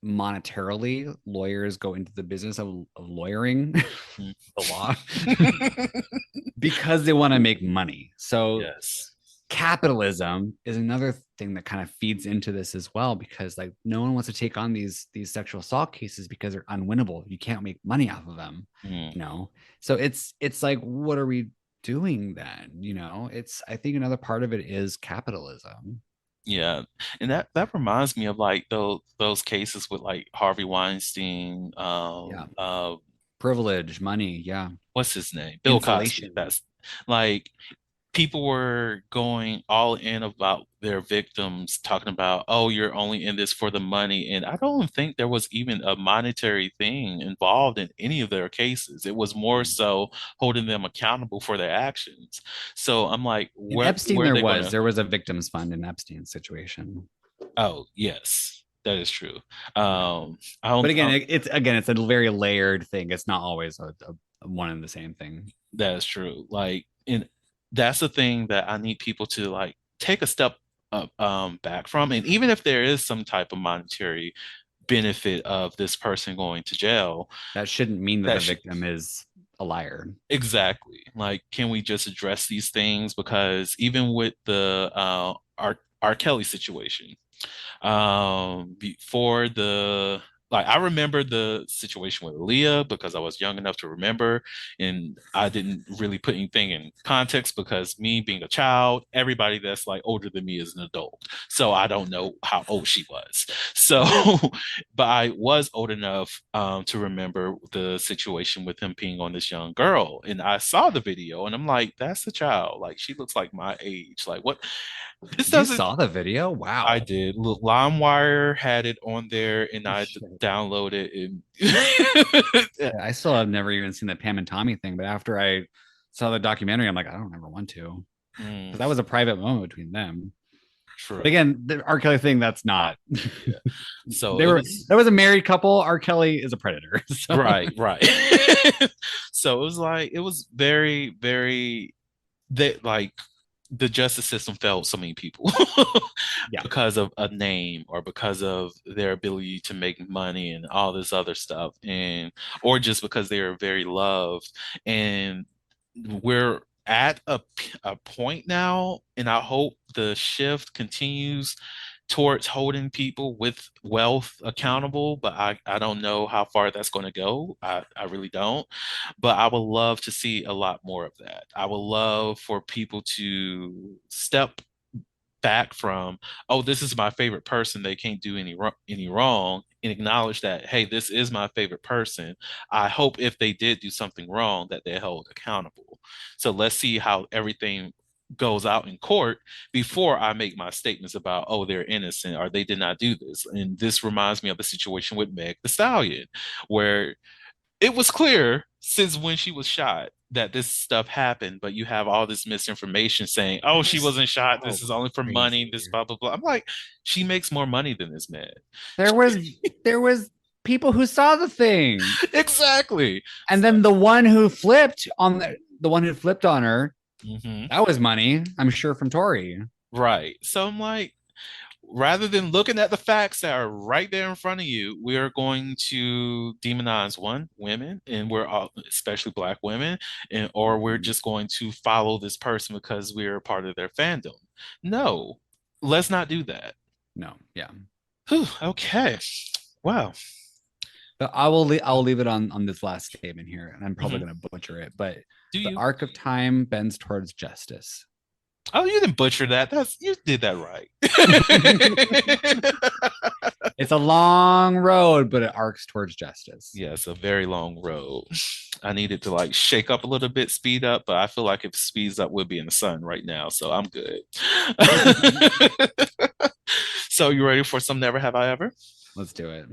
monetarily, lawyers go into the business of lawyering Mm. the law because they want to make money. So Yes. capitalism is another thing that kind of feeds into this as well, because like no one wants to take on these sexual assault cases because they're unwinnable. You can't make money off of them, Mm. So it's like, what are we doing then? It's, I think another part of it is capitalism. Yeah, and that reminds me of like those cases with like Harvey Weinstein, Yeah. uh, Privilege, money. Yeah. what's his name? Bill Cosby. Insulation. That's like people were going all in about their victims, talking about, oh, you're only in this for the money. And I don't think there was even a monetary thing involved in any of their cases. It was more so holding them accountable for their actions. So I'm like, In Epstein, where are they gonna? there was a victims fund in Epstein's situation. Oh, yes, that is true. Yeah. But I again, don't it's a very layered thing. It's not always a one and the same thing. that is true. Like, and that's the thing that I need people to like take a step up, back from. And even if there is some type of monetary benefit of this person going to jail, That shouldn't mean that the that sh victim is a liar. exactly. Like, can we just address these things? Because even with the R. Kelly situation, before the like I remember the situation with Leah because I was young enough to remember, and I didn't really put anything in context because me being a child, everybody that's like older than me is an adult, so I don't know how old she was. So but I was old enough to remember the situation with him peeing on this young girl, and I saw the video and I'm like, that's a child, like she looks like my age, like what, this You doesn't. saw the video? I Wow. did. Look, LimeWire had it on there, and Oh, I had to shit. download it. And Yeah, I still have never even seen the Pam and Tommy thing, but after I saw the documentary, I'm like, I don't ever want to. Mm, Because that was a private moment between them. But true. again, the R. Kelly thing, that's not. Yeah. So They it were was that was a married couple. R. Kelly is a predator. So right, right. So it was like it was very, very that like the justice system failed so many people yeah. because of a name or because of their ability to make money and all this other stuff, and or just because they are very loved. And we're at a point now, and I hope the shift continues towards holding people with wealth accountable, but I don't know how far that's going to go. I really don't. But I would love to see a lot more of that. I would love for people to step back from, oh, this is my favorite person, they can't do any wrong, and acknowledge that, hey, this is my favorite person. I hope if they did do something wrong that they're held accountable. So let's see how everything goes out in court before I make my statements about, oh, they're innocent or they did not do this. And this reminds me of the situation with Meg the Stallion, where it was clear since when she was shot that this stuff happened, but you have all this misinformation saying, oh, It she was wasn't shot, so this is only for money, crazy. this blah blah blah. I'm like, she makes more money than this man. There was there was people who saw the thing. Exactly. And then the one who flipped on her, Mhm. that was money, I'm sure, from Tori. Right. So I'm like, rather than looking at the facts that are right there in front of you, we are going to demonize one, women, and we're all, especially Black women, and or we're Mhm. just going to follow this person because we're a part of their fandom. No, let's not do that. No, yeah. Whew, okay. Wow. But I will leave it on this last statement here, and I'm probably Mhm. going to butcher it. But Do the you? arc of time bends towards justice. Oh, you didn't butcher that. That's you did that right. It's a long road, but it arcs towards justice. Yeah, it's a very long road. I needed to like shake up a little bit, speed up, but I feel like if it speeds up, we'll be in the sun right now, so I'm good. So you ready for some never have I ever? Let's do it.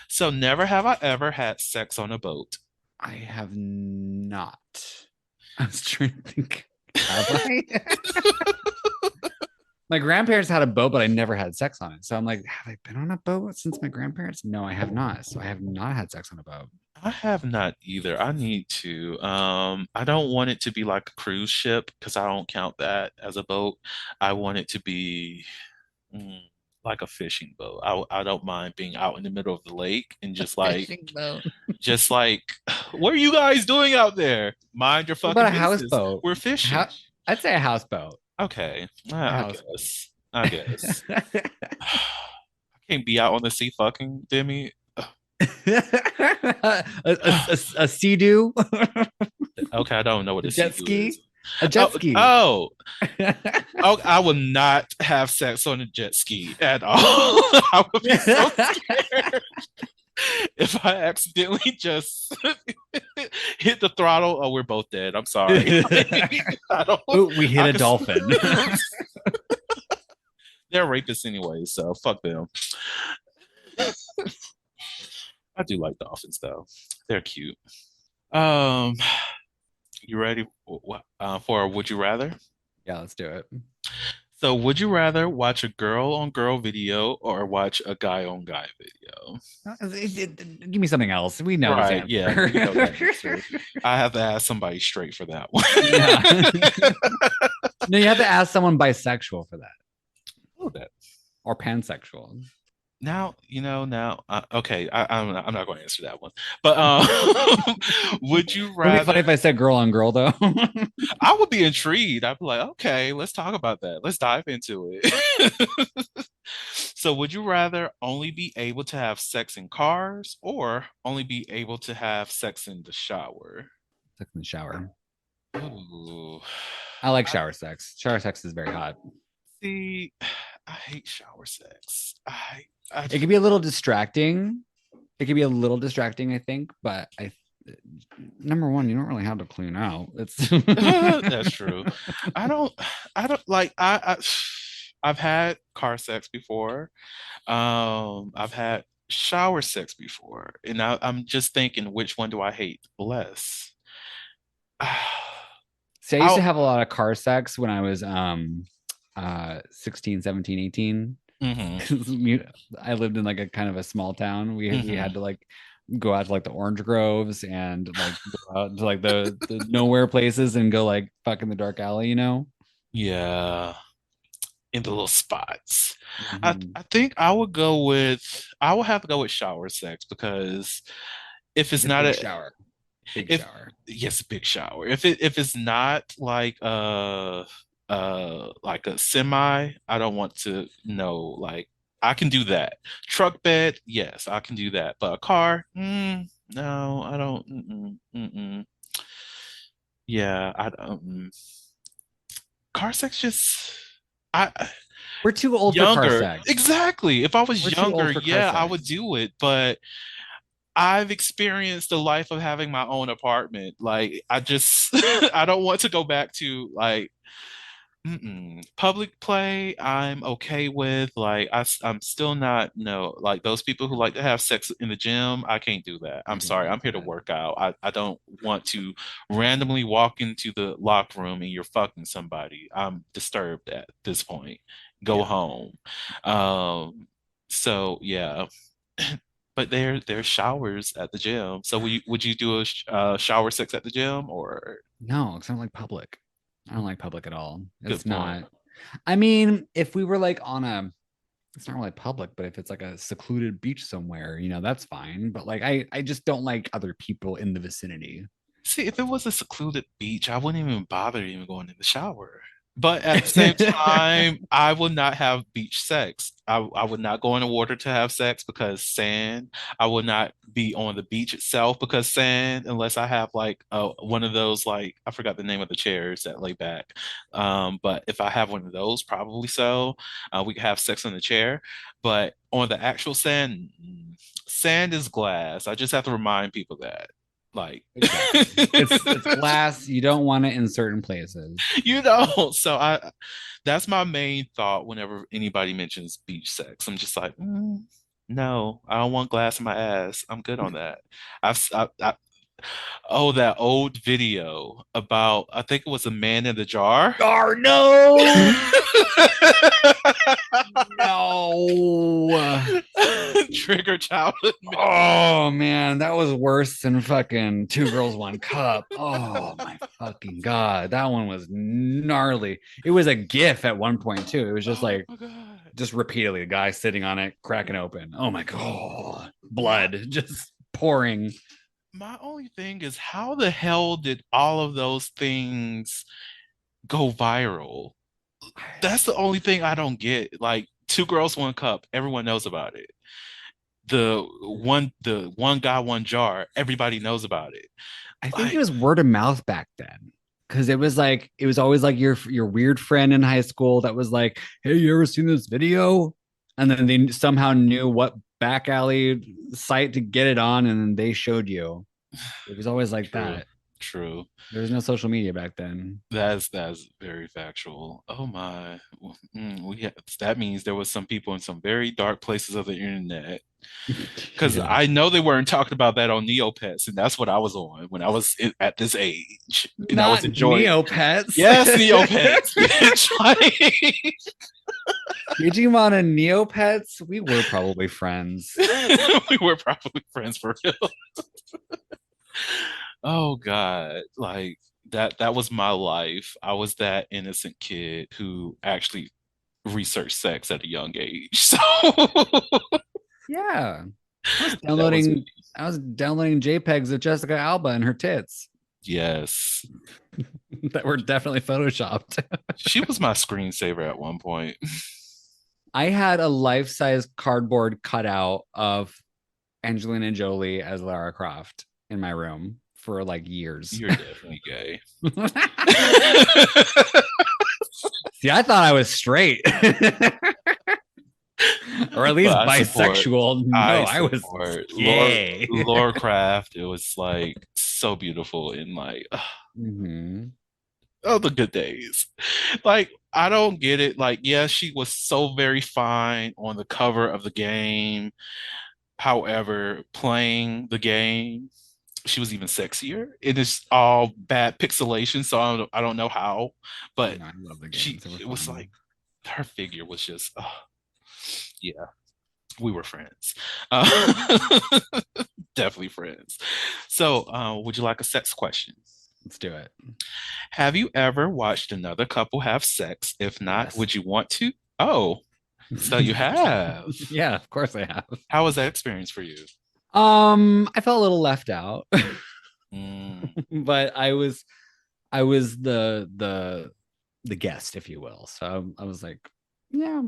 So never have I ever had sex on a boat. I have not. I was trying to think. Have I? My grandparents had a boat, but I never had sex on it. So I'm like, have I been on a boat since my grandparents? No, I have not. So I have not had sex on a boat. I have not either. I need to. I don't want it to be like a cruise ship because I don't count that as a boat. I want it to be mm, like a fishing boat. I don't mind being out in the middle of the lake and Fishing boat. just like, what are you guys doing out there? Mind your What about fucking a business. houseboat? We're fishing. How I'd say a houseboat. Okay, A I houseboat. guess. I guess. I can't be out on the sea fucking, Demi. a sea-doo, Okay, I don't know what a a jet sea-doo is. ski. A Oh, jet ski. oh, oh, I would not have sex on a jet ski at all. I would be so scared if I accidentally just hit the throttle. Oh, we're both dead. I'm sorry. I don't. Ooh, we hit I a could. dolphin. They're rapists anyway, so fuck them. I do like dolphins though. They're cute. Um, you ready for Would You Rather? Yeah, let's do it. So, would you rather watch a girl on girl video or watch a guy on guy video? Give me something else. We know this Right, yeah, we know that answer. answer. I have to ask somebody straight for that one. Yeah. No, you have to ask someone bisexual for that Oh, that. or pansexual. Now, okay, I'm not going to answer that one. But would you Would it be funny rather? if I said girl on girl though? I would be intrigued. I'd be like, okay, let's talk about that. Let's dive into it. So, would you rather only be able to have sex in cars or only be able to have sex in the shower? Sex in the shower. Ooh. I like shower sex. Shower sex is very hot. See, I hate shower sex. I It can be a little distracting. It can be a little distracting, I think, but number one, you don't really have to clean out. It's that's true. I don't I don't like I've had car sex before. I've had shower sex before, and I'm just thinking which one do I hate less? See, I used to I'll have a lot of car sex when I was 16, 17, 18. hmm 'Cause I lived in like a kind of a small town. We hmm had to like go out to like the orange groves and like go out to like the nowhere places and go like fuck in the dark alley, you know? Yeah, in the little spots. Mhm. I think I would have to go with shower sex because if it's It's a not big a shower. Big if shower. yes, big shower. If it's not like a semi, I don't want to know like I can do that. Truck bed, yes, I can do that. But a car, no, I don't. Yeah, I don't. Car sex just I We're too old for car younger. sex. Exactly. If I was We're too younger, old for car yeah, I would sex. do it, but I've experienced the life of having my own apartment. Like I just I don't want to go back to like public play. I'm okay with like I'm still not no like those people who like to have sex in the gym. I can't do that. I I'm can't sorry. do I'm here to that. work out. I don't want to randomly walk into the locker room and you're fucking somebody. I'm disturbed at this point. Go Yeah. home. Um so yeah. But there's showers at the gym. So would you do a shower sex at the gym or No, it's not like public. I don't like public at all. good It's point? not. I mean, if we were like it's not really public, but if it's like a secluded beach somewhere, that's fine. But like, I just don't like other people in the vicinity. See, if it was a secluded beach, I wouldn't even bother even going in the shower. But at the same time, I would not have beach sex. I would not go in the water to have sex because sand. I would not be on the beach itself because sand, unless I have like one of those like I forgot the name of the chairs that lay back. But if I have one of those, probably so. We could have sex on the chair. But on the actual sand, sand is glass. I just have to remind people that. Like Exactly. It's glass. You don't want it in certain places. so I that's my main thought whenever anybody mentions beach sex. I'm just like, no, I don't want glass in my ass. I'm good on that. I oh, that old video about I think it was a man in the jar. Oh no! No. Trigger childhood memory. Oh man, that was worse than fucking Two Girls One Cup. Oh my fucking god, that one was gnarly. It was a GIF at one point too. It was just Oh like my God. just repeatedly a guy sitting on it, cracking open. Oh my god, My, blood just pouring. my only thing is how the hell did all of those things go viral? That's the only thing I don't get. Like two girls, one cup, everyone knows about it. The one guy, one jar, everybody knows about it. I think it Like, was word of mouth back then because it was always like your weird friend in high school that was like, "Hey, you ever seen this video?" And then they somehow knew what back alley site to get it on, and then they showed you. It was always like True. that. True. There was no social media back then. That's very factual. Oh my. That means there was some people in some very dark places of the internet. Because Yeah. I know they weren't talking about that on Neopets, and that's what I was on when I was at this age, and I was Not enjoying. Neopets. Yes, Neopets, bitch. Like, Digimon and Neopets, we were probably friends. we were probably friends for real. Oh God, like that was my life. I was that innocent kid who actually researched sex at a young age. So Yeah. I was that was me. downloading I was downloading JPEGs of Jessica Alba and her tits Yes. that were definitely photoshopped. She was my screensaver at one point. I had a life-size cardboard cutout of Angelina Jolie as Lara Croft in my room for like years. You're definitely gay. See, I thought I was straight. Or at least But bisexual. No, I was support gay. Laura Craft. It was like so beautiful and like Mhm. oh the good days. Like I don't get it. Like yeah, she was so very fine on the cover of the game. However, playing the game, she was even sexier. It is all bad pixelation, so I don't know how, but No, I love the she games. They were it was fun. like her figure was just yeah, we were friends. Definitely friends. So, would you like a sex question? Let's do it. Have you ever watched another couple have sex? If not, Yes. would you want to? Oh, so you have. Yeah, of course I have. How was that experience for you? I felt a little left out, Mm, but I was the guest, if you will. So I was like, yeah,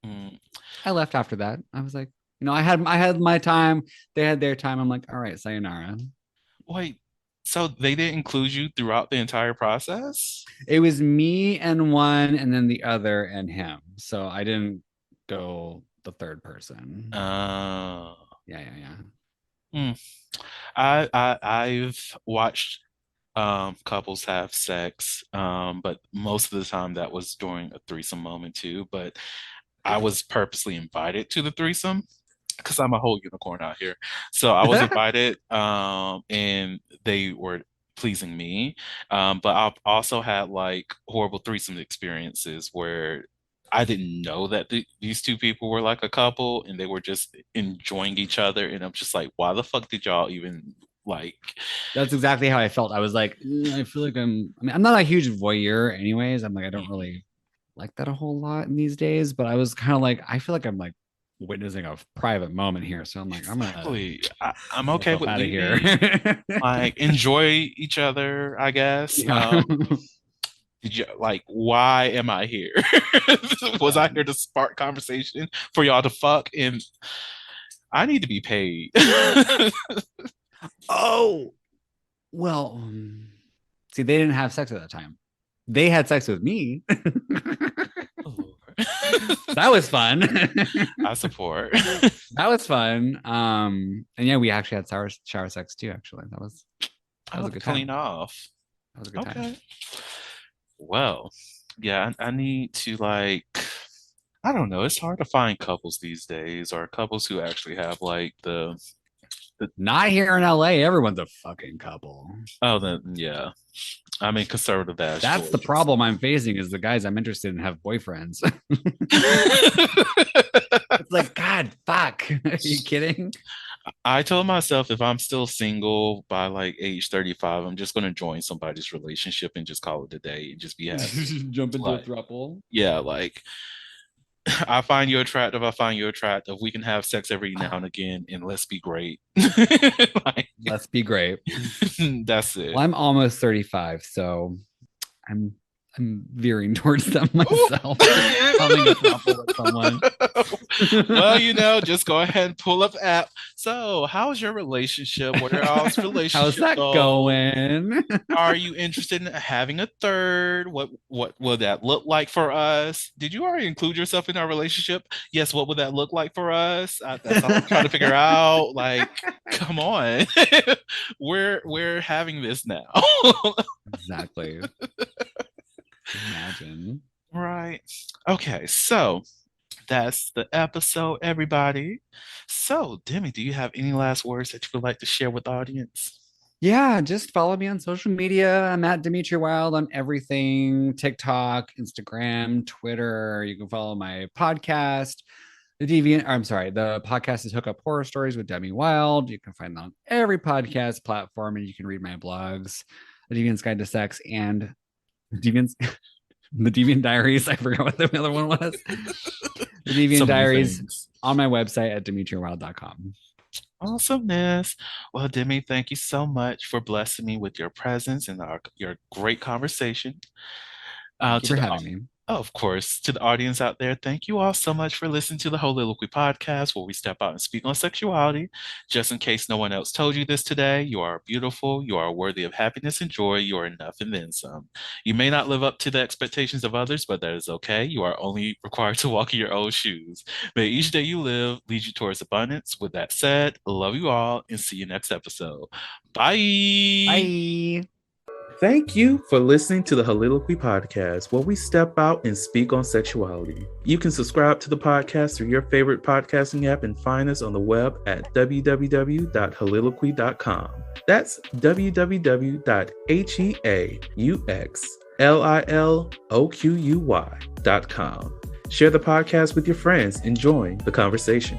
mm. I left after that. I was like, I had my time. They had their time. I'm like, all right, sayonara. Wait, so they didn't include you throughout the entire process? It was me and one, and then the other and him. So I didn't go the third person. Uh, Yeah, yeah, yeah. hmm. I've watched couples have sex, but most of the time that was during a threesome moment too. But I was purposely invited to the threesome because I'm a whole unicorn out here. So I was invited, and they were pleasing me. But I've also had like horrible threesome experiences where I didn't know that these two people were like a couple and they were just enjoying each other. And I'm just like, why the fuck did y'all even like? That's exactly how I felt. I was like, I feel like I mean, I'm not a huge voyeur anyways. I'm like, I don't Mhm. really like that a whole lot in these days, but I was kind of like, I feel like I'm like witnessing a private moment here. So I'm like, Exactly. I'm get okay myself with out of here. leaving. Like, enjoy each other, I guess. Yeah. Did you like why am I here? Was Yeah. I here to spark conversation for y'all to fuck? And I need to be paid. Oh, well, see, they didn't have sex at that time. They had sex with me. Oh, That was fun. I support. That was fun. And yeah, we actually had shower sex too, actually. That was Oh, a to good time. clean off. That was a good time. Okay. Well, yeah, I need to like I don't know. It's hard to find couples these days or couples who actually have like the Not here in LA. Everyone's a fucking couple. oh the yeah. I mean conservative ass That's the choice. problem I'm facing is the guys I'm interested in have boyfriends. It's like, God, fuck. Are you kidding? I told myself if I'm still single by like age 35, I'm just gonna join somebody's relationship and just call it a day and just be happy. Jump into a Like, throuple. yeah, like I find you attractive, I find you attractive. We can have sex every now and again and let's be great. Like, Let's be great. that's it. Well, I'm almost 35, so I'm I'm veering towards them myself. Having a couple with someone. Well, just go ahead and pull up the app. So, how's your relationship? What are y'all's relationship How's that goals? going? Are you interested in having a third? What will that look like for us? Did you already include yourself in our relationship? Yes, what would that look like for us? That's all I'm trying to figure out. Like, come on. We're having this now. Exactly. Imagine. Right. Okay, so that's the episode, everybody. So, Demi, do you have any last words that you would like to share with the audience? Yeah, just follow me on social media. I'm at Dimitri Wild on everything: TikTok, Instagram, Twitter. You can follow my podcast. The podcast is Hook Up Horror Stories with Demi Wild. You can find that on every podcast platform, and you can read my blogs, The Deviant's Guide to Sex and Deviant's The Deviant Diaries. I forgot what the other one was. The Deviant So many Diaries things. on my website at dimitriwild.com. Awesomeness. Well, Demi, thank you so much for blessing me with your presence and your great conversation. Thank you To for the having me. Oh, of course, to the audience out there, thank you all so much for listening to the Holy podcast, where we step out and speak on sexuality. Just in case no one else told you this today, you are beautiful, you are worthy of happiness and joy, you are enough and then some. You may not live up to the expectations of others, but that is okay. You are only required to walk in your own shoes. May each day you live lead you towards abundance. With that said, love you all and see you next episode. Bye. Bye. Thank you for listening to the Holiloquy podcast, where we step out and speak on sexuality. You can subscribe to the podcast through your favorite podcasting app and find us on the web at www.holiloquy.com. That's www.heauxliloquy.com. Share the podcast with your friends and join the conversation.